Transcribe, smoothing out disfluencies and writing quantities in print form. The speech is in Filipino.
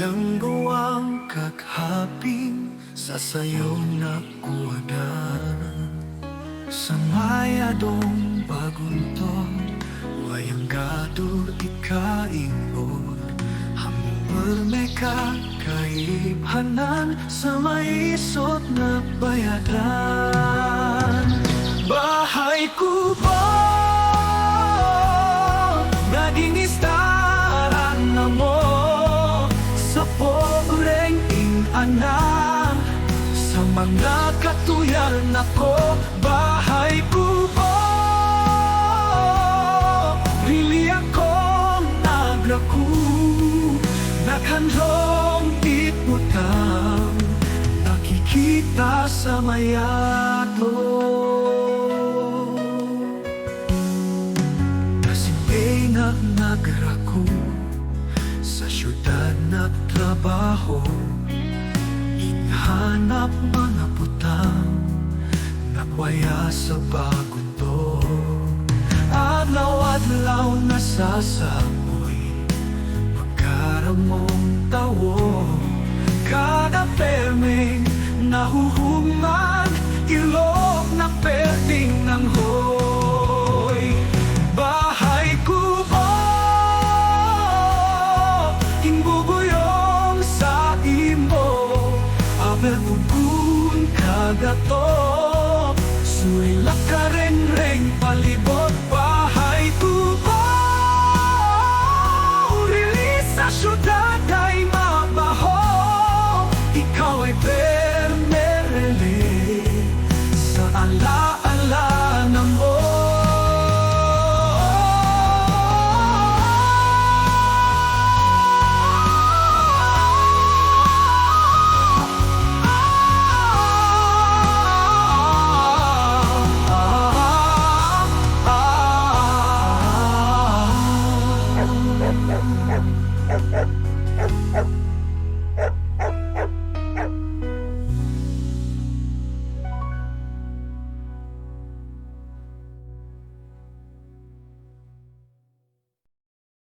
Yang gawang kaghaping sa sayong nakuhanan. Sa mayadong bagunton, wayang gado ikaingod. Hamur meka kaibhanan sa maisot na bayadan. Bahay kubo naging istaran na mo sa pobreng ing-anak. Sa mga katuyan ako, bahay kubo Bili akong nagraku, naghandong itbutang, nakikita sa mayato. Nasimbay nagraku sa syudad na trabaho, hanap mga putang nakwaya sa bagunto. Adlaw-adlaw nasasamoy pagkaramong tawo. Kada permeng nahuhumag, ilog na perding ng hoy. Bahay kubo ingbubuyong sa imo, Berbugun kagato, suway lakarengreng palibot. Bahay kubo rilis sa syudad ay mabaho, ikaw ay permerele sa alaala na mo. Yep.